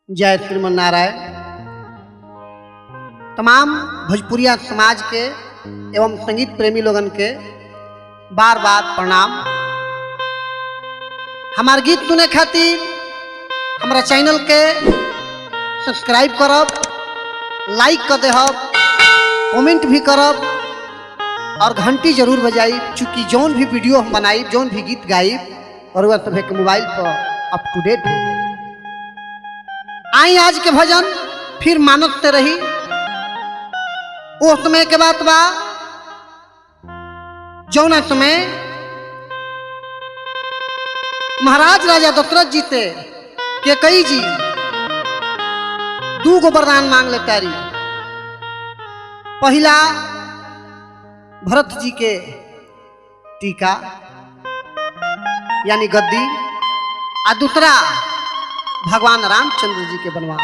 जय श्रीमन्नारायण। तमाम भोजपुरिया समाज के एवं संगीत प्रेमी लोगन के बार बार प्रणाम। हमार गीत सुने खातिर हमारा चैनल के सब्सक्राइब करब, लाइक कर देहब, कमेंट भी करब और घंटी जरूर बजाई, चूँकि जौन भी वीडियो हम बनाई, जौन भी गीत गाइब और वह सभी के मोबाइल पर अप टू डेट हो। आई आज के भजन फिर मानत से रही। वो समय के बात बा जौना समय महाराज राजा दशरथ जी से कैकेयी जी दू गो वरदान मांग ले तारी। पहला भरत जी के टीका यानी गद्दी, और दूसरा भगवान रामचंद्र जी के वनवास।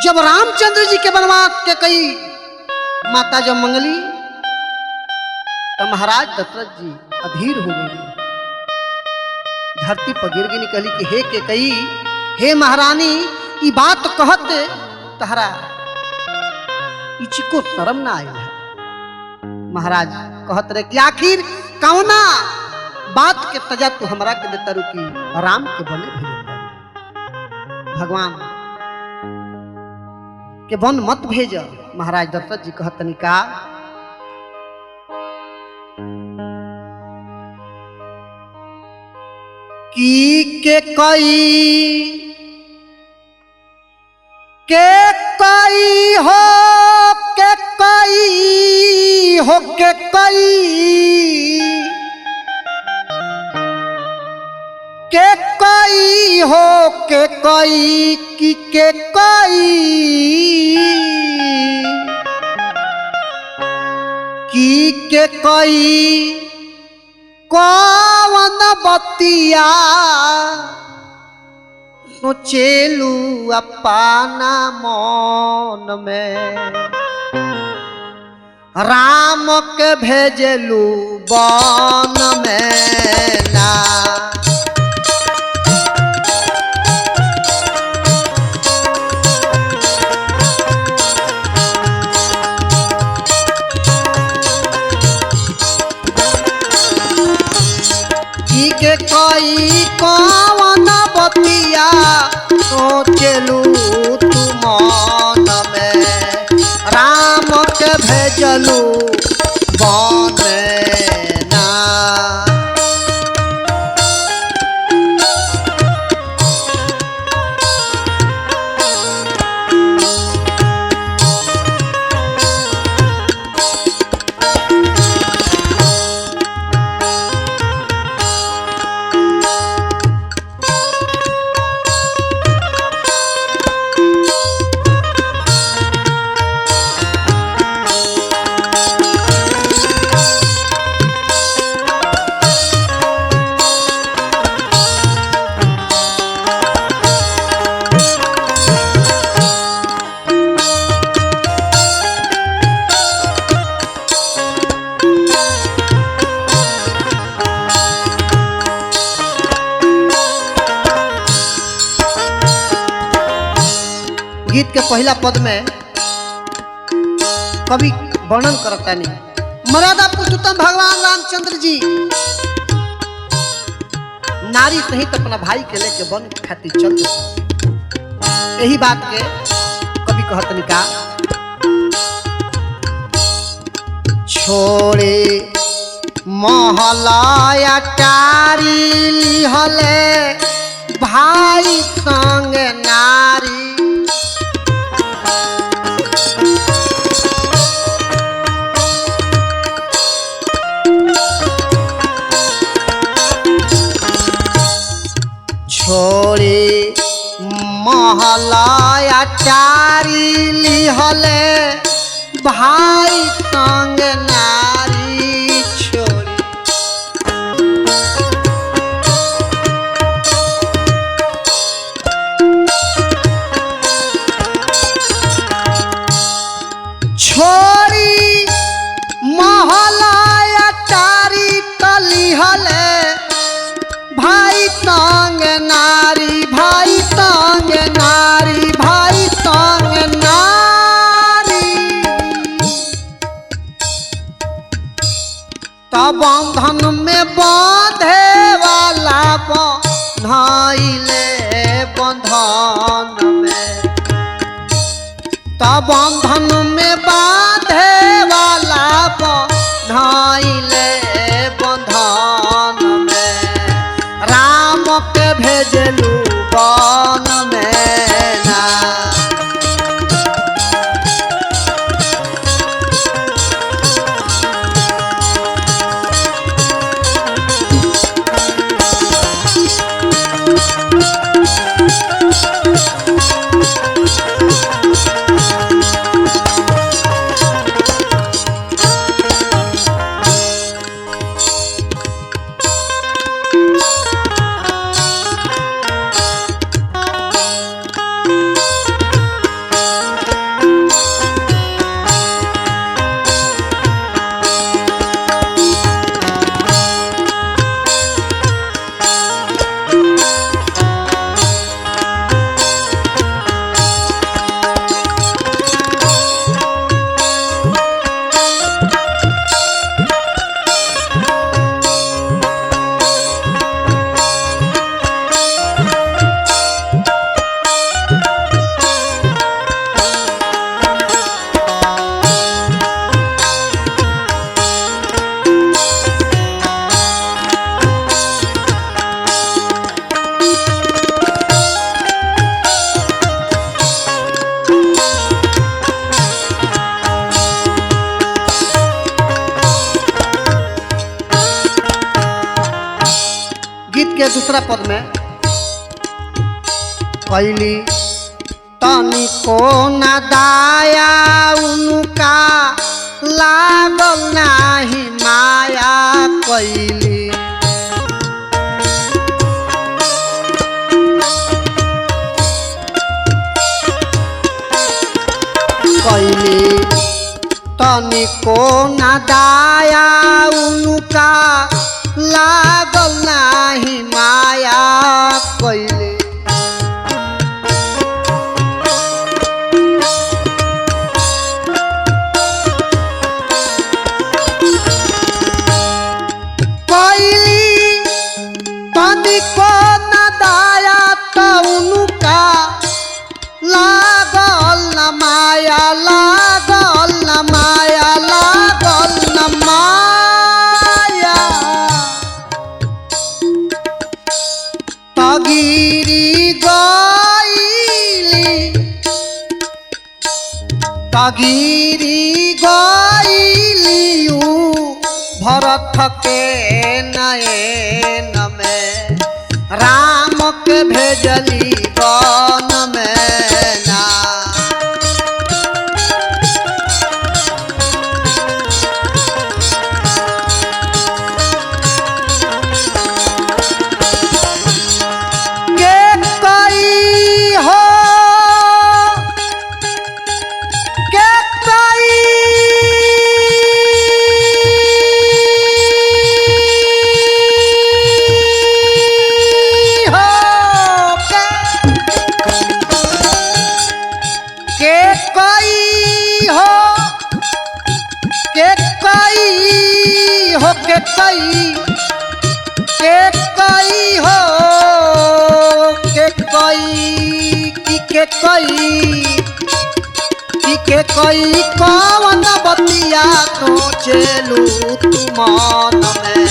जब रामचंद्र जी के वनवास कैकेयी माता जब मंगली तो महाराज दशरथ जी अधीर हो गई, धरती पर गिर गई, निकली कि हे कैकेयी, हे महारानी, ई बात कहते तहरा इचिको शर्म ना आई है। महाराज कहत रहे कि आखिर कौना बात के सजा तू हमरा के देता रुकी, राम के बने भेजता, भगवान के वन मत भेज। महाराज दशरथ जी कहतनी का कि कैकेयी हो कैकेयी हो कैकेयी कैकेयी हो कैकेयी की कैकेयी कौन बतिया सोचेलू अपना मन में, राम के भेजलू वन में ना। कैकेयी कौन बतिया सोचलू तू मन में, राम के भेजलू वन ना। गीत के पहला पद में कवि वर्णन करता नहीं, मर्यादा पुरुषोत्तम भगवान रामचंद्र जी नारी सहित अपना भाई के लेके वन खातिर चल। यही बात के कवि कहतनी का छोड़े महला टारी लिहले भाई संग नारी, छोड़े महला टारी लिहले भाई संग नारी, छोड़े छोड़ी महला टारी लिहले भाई संग नारी, भाई नाइले बंधन में, तो बंधन में बांधे वाला बंधाइले बंधन में, राम के भेजलू बन में ना। गीत के दूसरा पद में कैली तनिको न दाया उनका लागल नाही माया कैली, कैली तनिको न दाया उनका लागल नाही माया कैली। कैली तनिको न दाया तो उनका लागल न माया, लागल न माया, लागल न माया। तगिरी गईली, तगिरी गईली भरत के नयन में, राम के भेजली बन में ना। के कई कवन बतिया तो चलू तुमान में,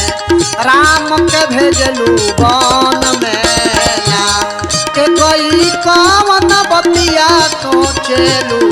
राम के भेजलू बन में ना। के कई कवन बतिया तो चलू